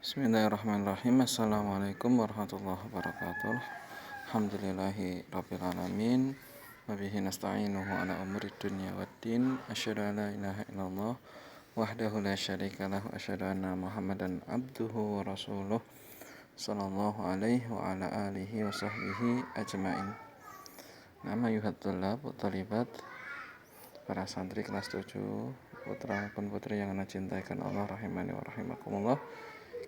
Bismillahirrahmanirrahim. Assalamualaikum warahmatullahi wabarakatuh. Alhamdulillahi rabbil alamin. Wa bihi nasta'inuhu ala umuri dunya waddin. Asyhadu an la ilaha illallah wahdahu la syarika lahu. Asyhadu anna Muhammadan abduhu wa rasuluh. Sallallahu alaihi wa ala alihi wa sahbihi ajmain. Nama yuhaddullah talibat, para santri kelas 7, putra dan putri yang anda cintakan Allah rahimani wa rahimakumullah.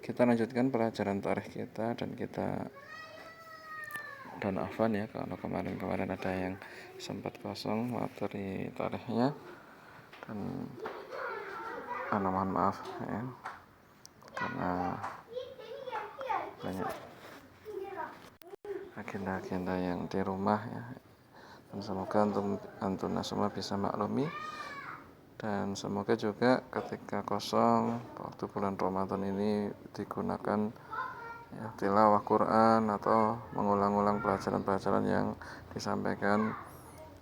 Kita lanjutkan pelajaran tarikh kita dan afwan ya, kalau kemarin ada yang sempat kosong materi tarikhnya, dan mohon maaf ya karena banyak agenda-agenda yang di rumah ya, dan semoga antum semua bisa maklumi. Dan semoga juga ketika kosong waktu bulan Ramadan ini digunakan ya, tilawah Quran atau mengulang-ulang pelajaran-pelajaran yang disampaikan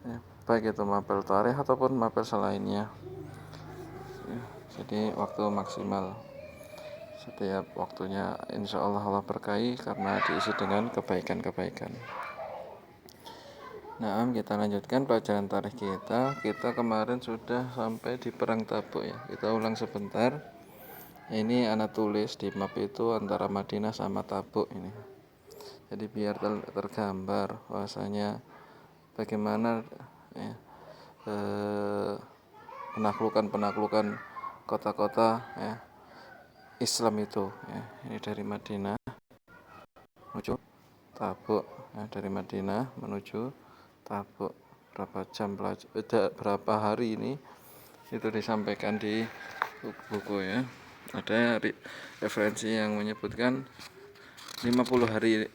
ya, baik itu mapel tarikh ataupun mapel selainnya ya, jadi waktu maksimal setiap waktunya insya Allah berkahi karena diisi dengan kebaikan-kebaikan. Nah, kita lanjutkan pelajaran tarikh kita. Kita kemarin sudah sampai di Perang Tabuk ya. Kita ulang sebentar. Ini anak tulis di map itu antara Madinah sama Tabuk ini. Jadi biar tergambar bahwasanya bagaimana ya, penaklukan kota-kota ya, Islam itu ya. Ini dari Madinah menuju Tabuk ya, dari Madinah menuju Tabuk. Berapa hari ini itu disampaikan di buku ya. Ada referensi yang menyebutkan 30 hari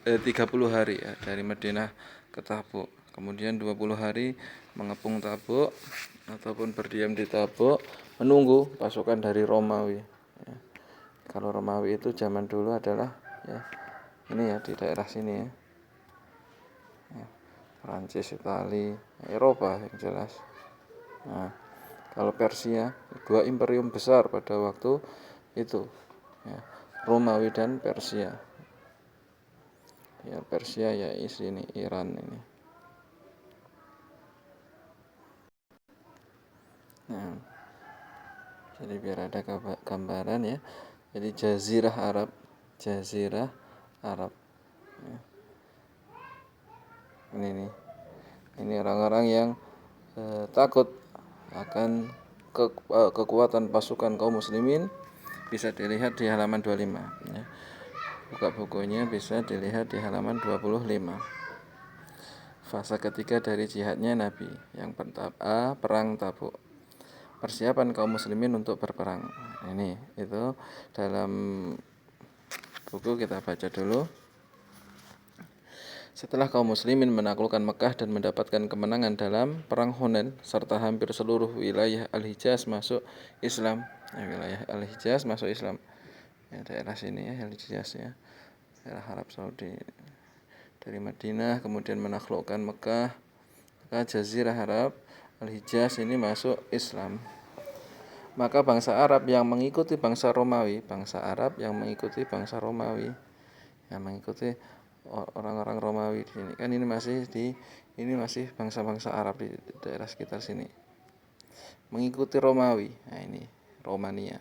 ya, dari Madinah ke Tabuk. Kemudian 20 hari mengepung Tabuk ataupun berdiam di Tabuk menunggu pasukan dari Romawi ya. Kalau Romawi itu zaman dulu adalah ya ini ya, di daerah sini ya, Prancis, Itali, Eropa yang jelas. Nah, kalau Persia, dua imperium besar pada waktu itu ya, Romawi dan Persia. Ya, Persia ya sini Iran ini. Nah, jadi biar ada gambaran ya. Jadi Jazirah Arab ya. Ini orang-orang yang takut akan kekuatan pasukan kaum muslimin, bisa dilihat di halaman 25 ya. Buka bukunya bisa dilihat di halaman 25. Fase ketiga dari jihadnya Nabi. Yang pertama, perang Tabuk. Persiapan kaum muslimin untuk berperang. Ini itu dalam buku, kita baca dulu. Setelah kaum muslimin menaklukkan Mekah dan mendapatkan kemenangan dalam perang Hunain serta hampir seluruh wilayah Al-Hijaz masuk Islam. Ya, wilayah Al-Hijaz masuk Islam. Ya, daerah sini ya, Al-Hijaz ya. Daerah Arab Saudi. Dari Madinah kemudian menaklukkan Mekah, Jazirah Arab, Al-Hijaz ini masuk Islam. Maka bangsa Arab yang mengikuti bangsa Romawi yang mengikuti orang-orang Romawi di sini kan, ini masih bangsa-bangsa Arab di daerah sekitar sini mengikuti Romawi. Nah, ini Romania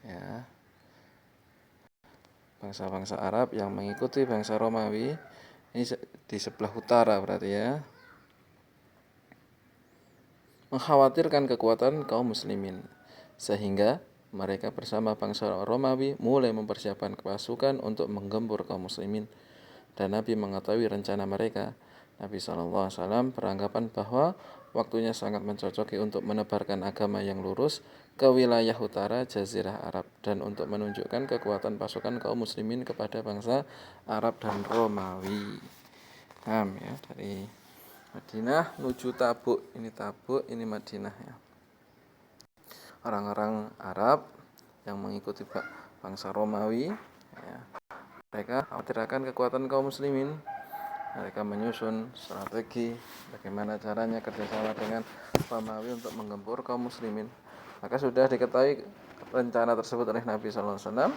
ya, bangsa-bangsa Arab yang mengikuti bangsa Romawi ini di sebelah utara berarti ya, mengkhawatirkan kekuatan kaum muslimin sehingga mereka bersama bangsa Romawi mulai mempersiapkan pasukan untuk menggempur kaum muslimin. Dan Nabi mengetahui rencana mereka. Nabi SAW beranggapan bahwa waktunya sangat mencocoki untuk menebarkan agama yang lurus ke wilayah utara Jazirah Arab dan untuk menunjukkan kekuatan pasukan kaum muslimin kepada bangsa Arab dan Romawi. Ya, dari Madinah menuju Tabuk. Ini Tabuk, ini Madinah ya. Orang-orang Arab yang mengikuti bangsa Romawi ya, mereka khawatirkan kekuatan kaum muslimin. Mereka menyusun strategi bagaimana caranya kerjasama dengan Romawi untuk menggempur kaum muslimin. Maka sudah diketahui rencana tersebut oleh Nabi Sallallahu Alaihi Wasallam,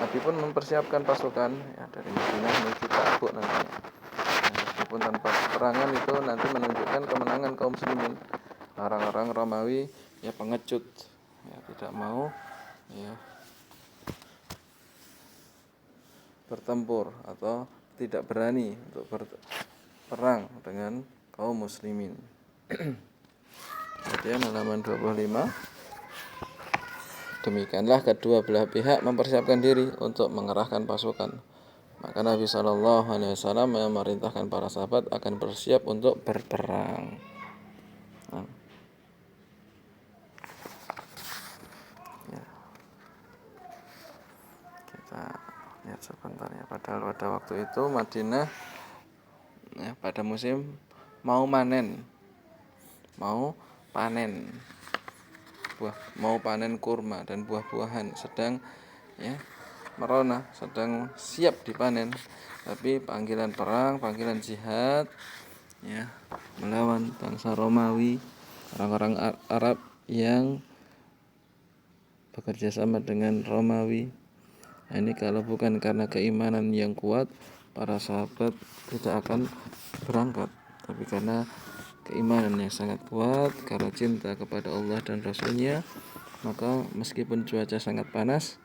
Nabi pun mempersiapkan pasukan ya, dari Madinah menuju Tabuk nantinya. Meskipun tanpa peperangan itu nanti menunjukkan kemenangan kaum muslimin. Orang-orang Romawi ya pengecut, ya tidak mau ya bertempur atau tidak berani untuk berperang dengan kaum muslimin. Kemudian halaman 25. Demikianlah kedua belah pihak mempersiapkan diri untuk mengerahkan pasukan. Maka Nabi Shallallahu Alaihi Wasallam memerintahkan para sahabat akan bersiap untuk berperang. Nah, ya, kita lihat sebentar ya. Padahal pada waktu itu Madinah ya, pada musim mau panen kurma dan buah-buahan, sedang ya merona, sedang siap dipanen. Tapi panggilan perang, panggilan jihad ya melawan bangsa Romawi, orang-orang Arab yang bekerja sama dengan Romawi. Nah, ini kalau bukan karena keimanan yang kuat, para sahabat tidak akan berangkat. Tapi karena keimanan yang sangat kuat, karena cinta kepada Allah dan Rasul-Nya, maka meskipun cuaca sangat panas,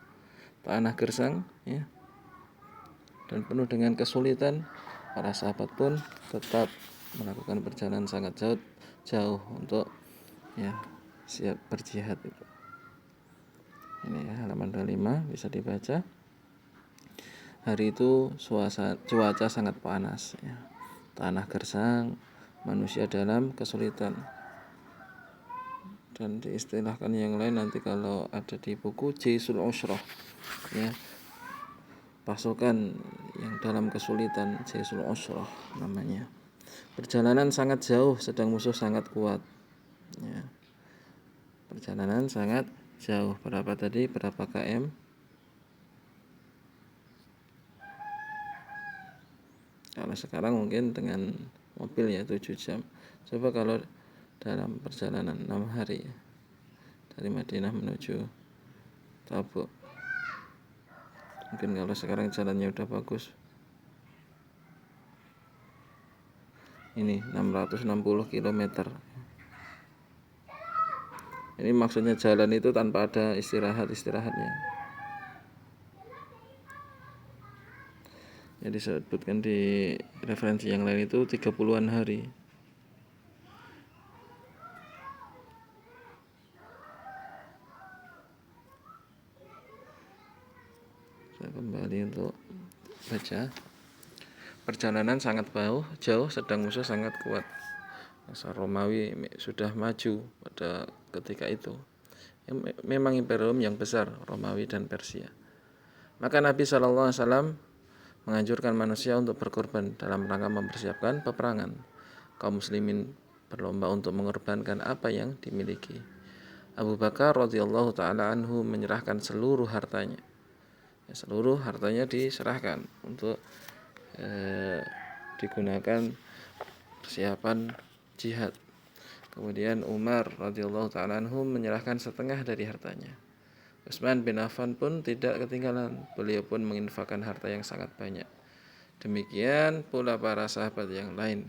tanah gersang ya, dan penuh dengan kesulitan, para sahabat pun tetap melakukan perjalanan sangat jauh untuk ya siap berjihad itu. Ini ya, halaman 25 bisa dibaca. Hari itu cuaca sangat panas ya. Tanah gersang, manusia dalam kesulitan. Dan diistilahkan yang lain nanti kalau ada di buku Jaisul Usrah ya. Pasukan yang dalam kesulitan, Jaisul Usrah namanya. Perjalanan sangat jauh sedang musuh sangat kuat. Ya. Perjalanan sangat jauh. Berapa tadi? Berapa km? Kalau sekarang mungkin dengan mobil ya 7 jam. Coba kalau dalam perjalanan 6 hari ya, dari Madinah menuju Tabuk. Mungkin kalau sekarang jalannya udah bagus. Ini 660 km. Ini maksudnya jalan itu tanpa ada istirahatnya. Ya disebutkan di referensi yang lain itu 30-an hari. Saya kembali untuk baca. Perjalanan sangat jauh sedang musuh sangat kuat. Bangsa Romawi sudah maju pada ketika itu. Memang imperium yang besar, Romawi dan Persia. Maka Nabi SAW menganjurkan manusia untuk berkorban dalam rangka mempersiapkan peperangan. Kaum muslimin berlomba untuk mengorbankan apa yang dimiliki. Abu Bakar radhiyallahu taala anhu menyerahkan seluruh hartanya. Seluruh hartanya diserahkan untuk digunakan persiapan jihad. Kemudian Umar radhiyallahu taala anhu menyerahkan setengah dari hartanya. Utsman bin Affan pun tidak ketinggalan. Beliau pun menginfakkan harta yang sangat banyak. Demikian pula para sahabat yang lain.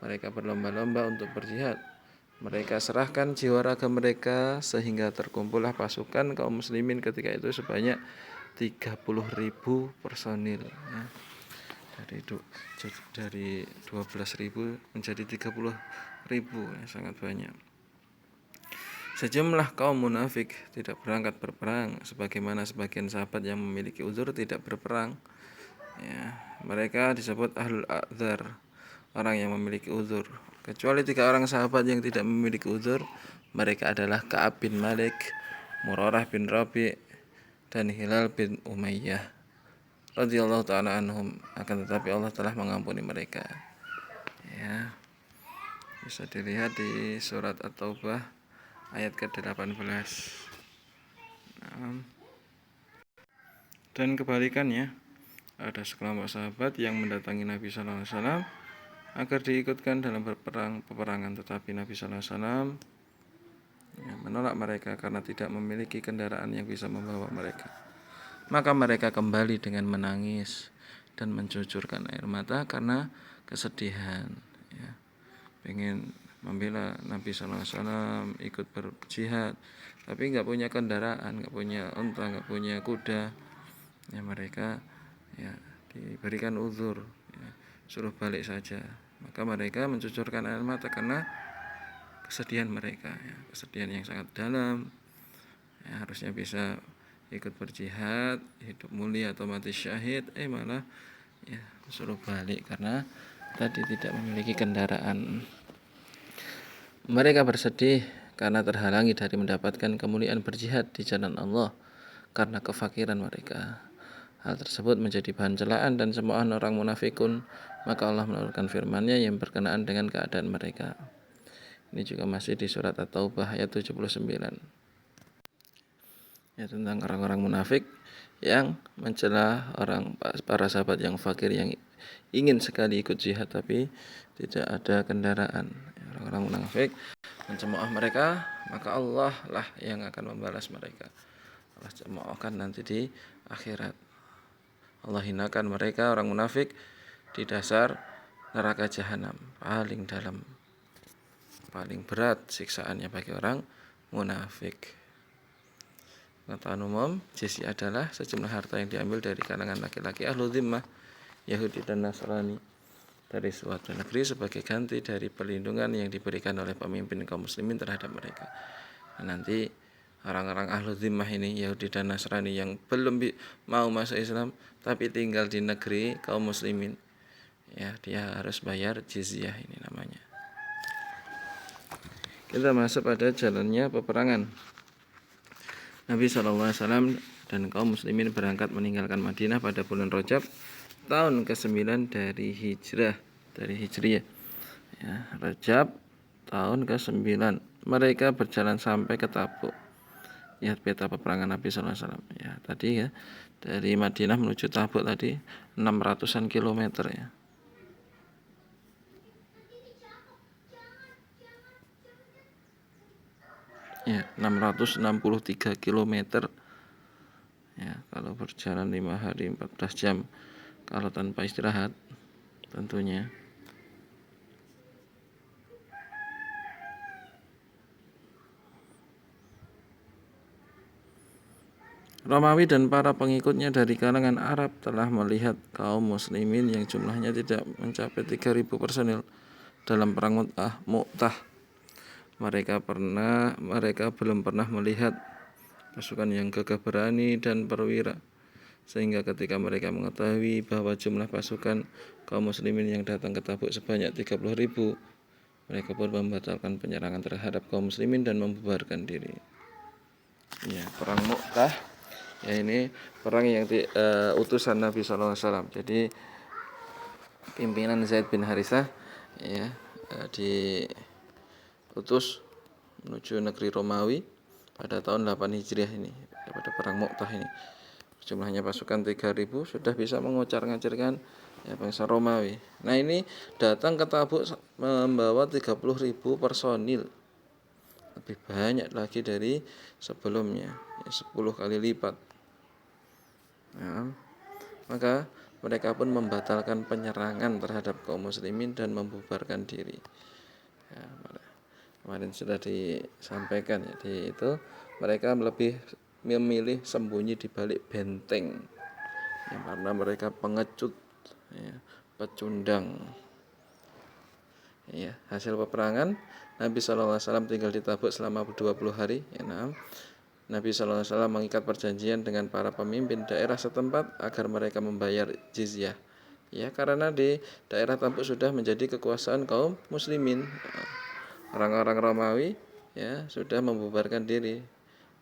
Mereka berlomba-lomba untuk berjihad. Mereka serahkan jiwa raga mereka sehingga terkumpullah pasukan kaum muslimin ketika itu sebanyak 30.000 personil ya. Dari 12.000 menjadi 30.000 ya, sangat banyak. Sejumlah kaum munafik tidak berangkat berperang, sebagaimana sebagian sahabat yang memiliki uzur tidak berperang. Ya, mereka disebut ahlul a'dzar, orang yang memiliki uzur. Kecuali 3 orang sahabat yang tidak memiliki uzur, mereka adalah Ka'ab bin Malik, Murarah bin Rabi', dan Hilal bin Umayyah radhiyallahu ta'ala anhum. Akan tetapi Allah telah mengampuni mereka. Ya, bisa dilihat di surat At-Taubah ayat ke-18. Dan kebalikannya, ada sekelompok sahabat yang mendatangi Nabi sallallahu alaihi wasallam agar diikutkan dalam peperangan, tetapi Nabi sallallahu alaihi wasallam menolak mereka karena tidak memiliki kendaraan yang bisa membawa mereka. Maka mereka kembali dengan menangis dan mencucurkan air mata karena kesedihan, ya. Pengen membela Nabi SAW, ikut berjihad, tapi nggak punya kendaraan, nggak punya unta, nggak punya kuda, ya. Mereka ya diberikan uzur, ya, suruh balik saja. Maka mereka mencucurkan air mata karena kesedihan mereka, ya, kesedihan yang sangat dalam, ya, harusnya bisa ikut berjihad, hidup mulia atau mati syahid, malah ya suruh balik karena tadi tidak memiliki kendaraan. Mereka bersedih karena terhalangi dari mendapatkan kemuliaan berjihad di jalan Allah karena kefakiran mereka. Hal tersebut menjadi bahan celaan dan cemoohan orang munafikun. Maka Allah menurunkan firman-Nya yang berkenaan dengan keadaan mereka. Ini juga masih di surat At-Taubah ayat 79. Ya, tentang orang-orang munafik yang mencela para sahabat yang fakir yang ingin sekali ikut jihad tapi tidak ada kendaraan. Orang-orang munafik mencemooh mereka, maka Allah lah yang akan membalas mereka. Allah cemoohkan nanti di akhirat. Allah hinakan mereka orang munafik di dasar neraka jahanam, paling dalam, paling berat siksaannya bagi orang munafik. Pengetahuan umum, jizyah adalah sejumlah harta yang diambil dari kalangan laki-laki ahlu dhimmah, Yahudi dan Nasrani dari suatu negeri sebagai ganti dari perlindungan yang diberikan oleh pemimpin kaum muslimin terhadap mereka. Nah, nanti orang-orang ahlu dhimmah ini, Yahudi dan Nasrani yang belum mau masuk Islam tapi tinggal di negeri kaum muslimin, ya, dia harus bayar jizyah, ini namanya. Kita masuk pada jalannya peperangan. Nabi SAW dan kaum muslimin berangkat meninggalkan Madinah pada bulan Rajab tahun ke-9 dari Hijriyah. Ya, Rajab tahun ke-9. Mereka berjalan sampai ke Tabuk. Lihat peta peperangan Nabi SAW. Ya, tadi ya dari Madinah menuju Tabuk tadi 600-an kilometer, ya. Ya, 663 km. Ya, kalau berjalan 5 hari 14 jam. Kalau tanpa istirahat tentunya. Romawi dan para pengikutnya dari kalangan Arab telah melihat kaum muslimin yang jumlahnya tidak mencapai 3.000 personil dalam perang Mu'tah. Mereka belum pernah melihat pasukan yang gagah berani dan perwira, sehingga ketika mereka mengetahui bahwa jumlah pasukan kaum muslimin yang datang ke Tabuk sebanyak 30.000, mereka pun membatalkan penyerangan terhadap kaum muslimin dan membubarkan diri. Ya, perang Mu'tah, ya, ini perang yang utusan Nabi SAW. Jadi pimpinan Zaid bin Harithah, ya, diutus menuju negeri Romawi pada tahun 8 Hijriah ini, pada perang Mu'tah ini. Jumlahnya pasukan 3.000 sudah bisa mengocar-ngacirkan, ya, bangsa Romawi. Nah, ini datang ke Tabuk membawa 30.000 personil, lebih banyak lagi dari sebelumnya, ya, 10 kali lipat. Ya, maka mereka pun membatalkan penyerangan terhadap kaum muslimin dan membubarkan diri. Ya, kemarin sudah disampaikan, ya, itu mereka lebih memilih sembunyi di balik benteng, ya, karena mereka pengecut, ya, pecundang. Ya, hasil peperangan, Nabi SAW tinggal di Tabuk selama 20 hari. Ya, Nabi SAW mengikat perjanjian dengan para pemimpin daerah setempat agar mereka membayar jizyah. Ya, karena di daerah Tabuk sudah menjadi kekuasaan kaum muslimin. Orang-orang Romawi, ya, sudah membubarkan diri.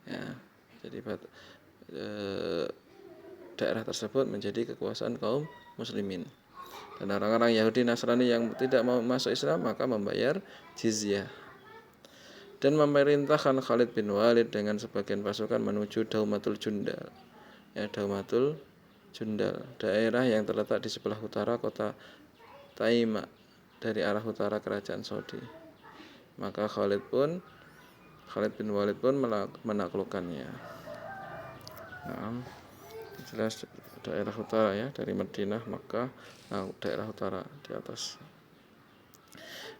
Ya, jadi daerah tersebut menjadi kekuasaan kaum muslimin. Dan orang-orang Yahudi Nasrani yang tidak mau masuk Islam maka membayar jizyah. Dan memerintahkan Khalid bin Walid dengan sebagian pasukan menuju Daumatul Jundal. Ya, Daumatul Jundal, daerah yang terletak di sebelah utara kota Taima dari arah utara kerajaan Saudi. Maka Khalid pun Khalid bin Walid pun menaklukkannya. Nah, jelas daerah utara ya, dari Madinah, Makkah, daerah utara di atas.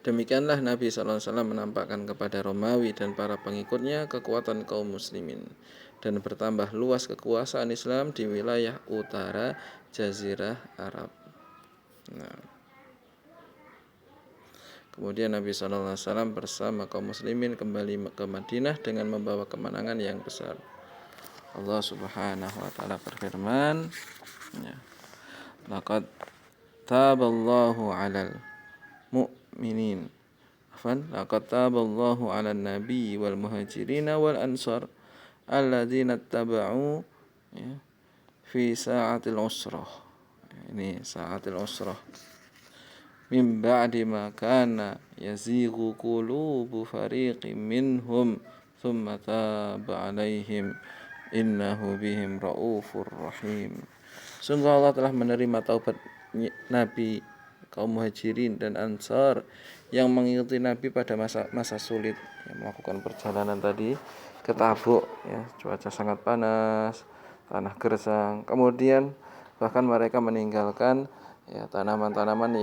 Demikianlah Nabi SAW menampakkan kepada Romawi dan para pengikutnya kekuatan kaum muslimin dan bertambah luas kekuasaan Islam di wilayah utara Jazirah Arab. Nah, kemudian Nabi SAW bersama kaum muslimin kembali ke Madinah dengan membawa kemenangan yang besar. Allah Subhanahu wa taala berfirman, ya, laqad taballahu 'alal mu'minin. Laqad taballahu 'alan nabiy wal muhajirin wal ansar alladzina taba'u fi sa'atil usrah. Ini sa'atil usrah. Min ba'di ma kana yazighu qulubu fariqin minhum thumma taba 'alaihim innahu bihim raufur rahim. Sungguh Allah telah menerima taubat Nabi, kaum muhajirin dan ansar yang mengikuti Nabi pada masa sulit, yang melakukan perjalanan tadi ke Tabuk, ya, cuaca sangat panas, tanah gersang. Kemudian bahkan mereka meninggalkan ya tanaman-tanaman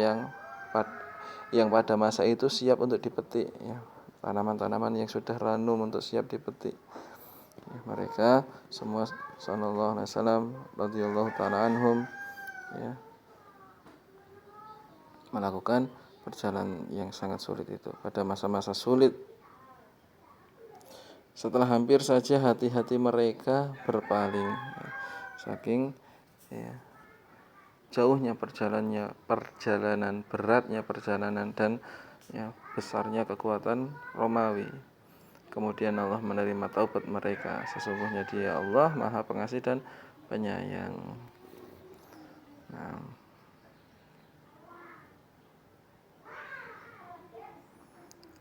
yang pada masa itu siap untuk dipetik, ya, tanaman-tanaman yang sudah ranum untuk siap dipetik. Ya, mereka semua sallallahu alaihi wasallam radhiyallahu ta'ala anhum, ya, melakukan perjalanan yang sangat sulit itu pada masa-masa sulit. Setelah hampir saja hati-hati mereka berpaling, ya, saking ya, jauhnya perjalanan, beratnya perjalanan dan ya, besarnya kekuatan Romawi. Kemudian Allah menerima taubat mereka. Sesungguhnya Dia Allah Maha Pengasih dan Penyayang. Nah,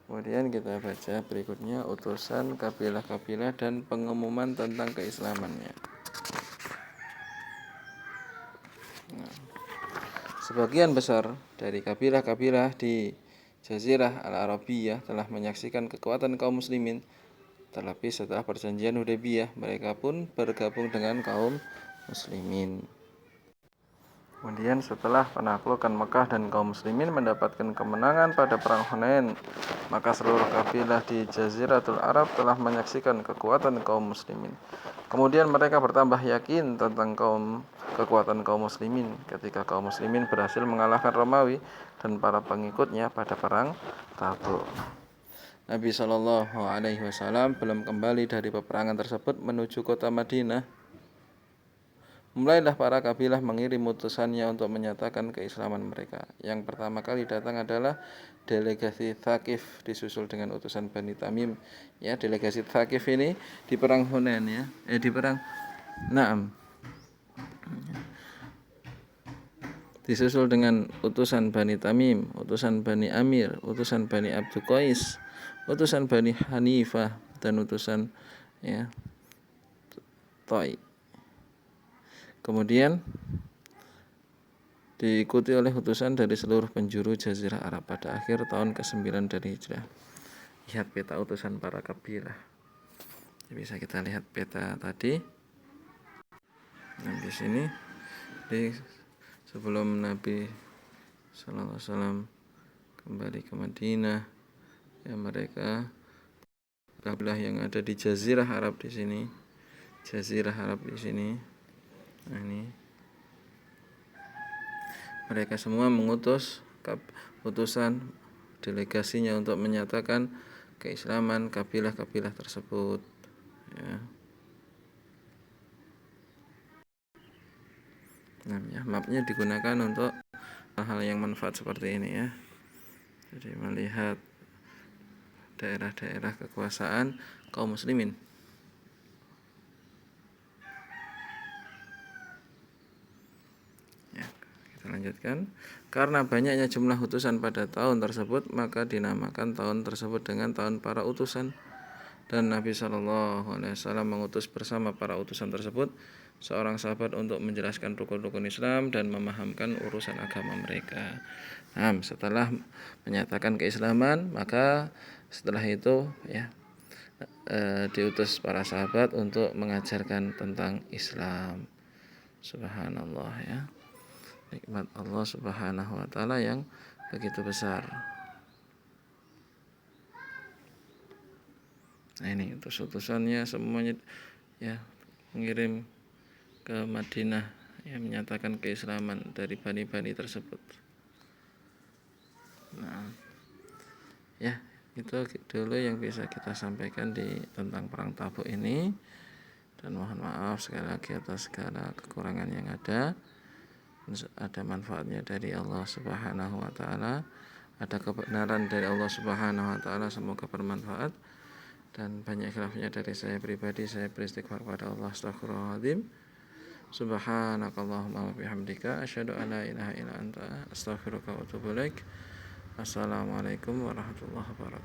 kemudian kita baca berikutnya utusan kabilah-kabilah dan pengumuman tentang keislamannya. Nah, sebagian besar dari kabilah-kabilah di Jazirah Al-Arabiyah telah menyaksikan kekuatan kaum muslimin. Terlebih setelah perjanjian Hudaybiyah, mereka pun bergabung dengan kaum muslimin. Kemudian setelah penaklukan Mekah dan kaum muslimin mendapatkan kemenangan pada perang Hunain, maka seluruh kabilah di Jaziratul Arab telah menyaksikan kekuatan kaum muslimin. Kemudian mereka bertambah yakin tentang kekuatan kaum muslimin ketika kaum muslimin berhasil mengalahkan Romawi dan para pengikutnya pada perang Tabuk. Nabi Shallallahu Alaihi Wasallam belum kembali dari peperangan tersebut menuju kota Madinah. Mulailah para kabilah mengirim utusannya untuk menyatakan keislaman mereka. Yang pertama kali datang adalah delegasi Thaqif disusul dengan utusan Bani Tamim. Ya, delegasi Thaqif ini di perang Hunain, ya. Di perang Naam. Disusul dengan utusan Bani Tamim, utusan Bani Amir, utusan Bani Abdu Qais, utusan Bani Hanifah dan utusan ya Thai. Kemudian diikuti oleh utusan dari seluruh penjuru Jazirah Arab pada akhir tahun ke-9 dari Hijrah. Lihat peta utusan para kabilah. Bisa kita lihat peta tadi. Nah, di sini sebelum Nabi Sallallahu Alaihi Wasallam kembali ke Madinah, ya, mereka kabilah yang ada di Jazirah Arab di sini. Jazirah Arab di sini. Nah, ini mereka semua mengutus utusan delegasinya untuk menyatakan keislaman kabilah-kabilah tersebut, ya. Nah, ya, mapnya digunakan untuk hal-hal yang manfaat seperti ini, ya. Jadi melihat daerah-daerah kekuasaan kaum muslimin. Lanjutkan. Karena banyaknya jumlah utusan pada tahun tersebut, maka dinamakan tahun tersebut dengan tahun para utusan. Dan Nabi Shallallahu Alaihi Wasallam mengutus bersama para utusan tersebut seorang sahabat untuk menjelaskan rukun-rukun Islam dan memahamkan urusan agama mereka. Nah, setelah menyatakan keislaman, maka setelah itu, ya, diutus para sahabat untuk mengajarkan tentang Islam. Subhanallah ya. Nikmat Allah Subhanahu wa taala yang begitu besar. Nah ini utusan-utusannya semuanya ya mengirim ke Madinah yang menyatakan keislaman dari bani-bani tersebut. Nah, ya itu dulu yang bisa kita sampaikan tentang perang Tabuk ini, dan mohon maaf sekali lagi atas segala kekurangan yang ada. Ada manfaatnya dari Allah Subhanahu wa taala, ada kebenaran dari Allah Subhanahu wa taala, semoga bermanfaat. Dan banyak khilafnya dari saya pribadi, saya beristighfar pada Allah. Astaghfirullahaladzim. Subhanakallahumma wa bihamdika asyhadu an la ilaha illa anta astaghfiruka wa atubu ilaik. Assalamualaikum warahmatullahi wabarakatuh.